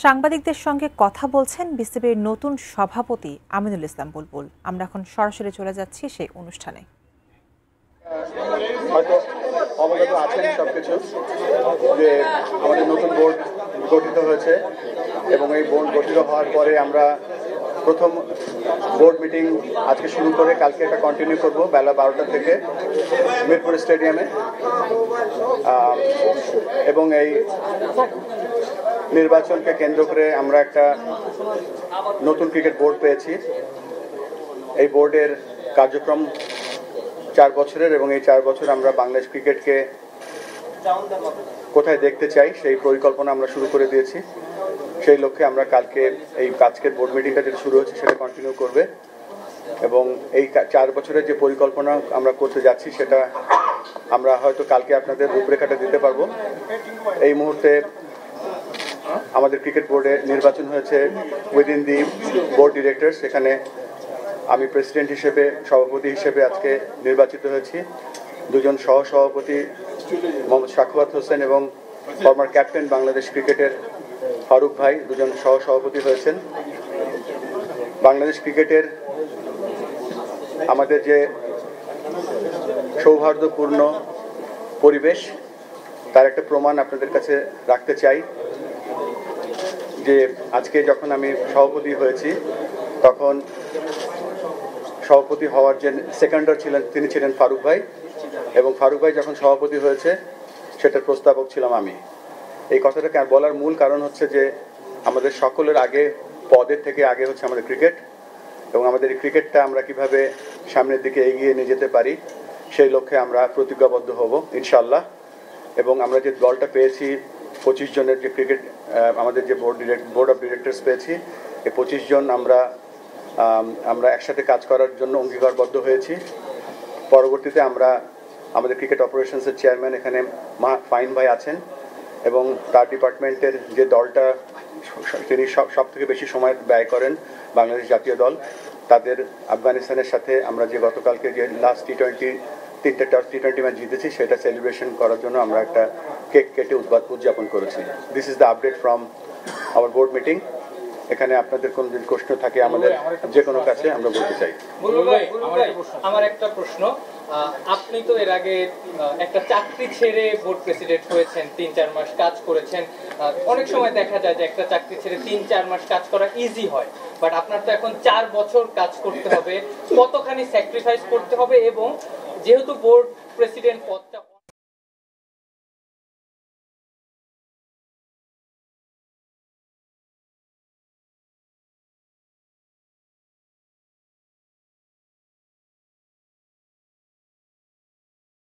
সাংবাদিকদের সঙ্গে কথা বলছেন বিসিবির নতুন সভাপতি আমিনুল ইসলাম বুলবুল। আমরা এখন সরাসরি চলে যাচ্ছি সেই অনুষ্ঠানে। হয়তো অবগত আছেন সবকিছু যে আমাদের নতুন বোর্ড গঠিত হয়েছে এবং এই বোর্ড গঠিত হওয়ার পরে আমরা প্রথম বোর্ড মিটিং আজকে শুরু করে কালকে এটা কন্টিনিউ করব বেলা 12টা থেকে মিরপুর স্টেডিয়ামে। এবং এই নির্বাচনকে কেন্দ্র করে আমরা একটা নতুন ক্রিকেট বোর্ড পেয়েছি। এই বোর্ডের কার্যক্রম 4 বছরের এবং এই 4 বছর আমরা বাংলাদেশ ক্রিকেটকে কোথায় দেখতে চাই সেই পরিকল্পনা আমরা শুরু করে দিয়েছি। সেই লক্ষ্যে আমরা কালকে এই আজকের বোর্ড মিটিংটা যেটা শুরু হচ্ছে সেটা কন্টিনিউ করবে এবং এই 4 বছরের যে পরিকল্পনা আমরা করতে যাচ্ছি সেটা আমরা হয়তো কালকে আপনাদের রূপরেখাটা দিতে পারবো। এই মুহূর্তে আমাদের ক্রিকেট বোর্ডে নির্বাচন হয়েছে উইদিন দি বোর্ড ডিরেক্টরস। সেখানে আমি প্রেসিডেন্ট হিসেবে, সভাপতি হিসেবে আজকে নির্বাচিত হয়েছি। দুজন সহসভাপতি মোহাম্মদ শাখাওয়াত হোসেন এবং ফর্মার ক্যাপ্টেন বাংলাদেশ ক্রিকেটের ফারুক ভাই দুজন সহসভাপতি হয়েছেন। বাংলাদেশ ক্রিকেটের আমাদের যে সৌহার্দ্যপূর্ণ পরিবেশ তার একটা প্রমাণ আপনাদের কাছে রাখতে চাই যে আজকে যখন আমি সভাপতি হয়েছি তখন সভাপতি হওয়ার যে সেকেন্ডার ছিলেন তিনি ছিলেন ফারুক ভাই, এবং ফারুক ভাই যখন সভাপতি হয়েছে সেটার প্রস্তাবক ছিলাম আমি। এই কথাটাকে বলার মূল কারণ হচ্ছে যে আমাদের সকলের আগে, পদের থেকে আগে হচ্ছে আমাদের ক্রিকেট, এবং আমাদের এই ক্রিকেটটা আমরা কিভাবে সামনের দিকে এগিয়ে নিয়ে যেতে পারি সেই লক্ষ্যে আমরা প্রতিজ্ঞাবদ্ধ হব ইনশাআল্লাহ। এবং আমরা যে দলটা পেয়েছি 25 জনের যে ক্রিকেট আমাদের যে বোর্ড অফ ডিরেক্টরস পেয়েছি, এই 25 জন আমরা একসাথে কাজ করার জন্য অঙ্গীকারবদ্ধ হয়েছি। পরবর্তীতে আমরা আমাদের ক্রিকেট অপারেশনসের চেয়ারম্যান এখানে ফাইন ভাই আছেন এবং তার ডিপার্টমেন্টের যে দলটা তিনি সব থেকে বেশি সময় ব্যয় করেন বাংলাদেশ জাতীয় দল, তাদের আফগানিস্তানের সাথে আমরা যে গতকালকে যে লাস্ট তিনটা টি20 ম্যাচ জিতেছি সেটা সেলিব্রেশন করার জন্য আমরা একটা কেক কেটে উদযাপন করেছি। This is the update from our board meeting. এখানে আপনাদের কোনো যদি প্রশ্ন থাকে আমাদের যে কোনো কাছে আমরা বলতে চাই। আমার একটা প্রশ্ন, আপনি তো এর আগে একটা চাকরি ছেড়ে বোর্ড প্রেসিডেন্ট হয়েছেন, 3-4 মাস কাজ করেছেন। অনেক সময় দেখা যায় যে একটা চাকরি ছেড়ে 3-4 মাস কাজ করা ইজি হয়, বাট আপনার তো এখন 4 বছর কাজ করতে হবে, কতখানি স্যাক্রিফাইস করতে হবে, এবং যেহেতু বোর্ড প্রেসিডেন্ট পদটা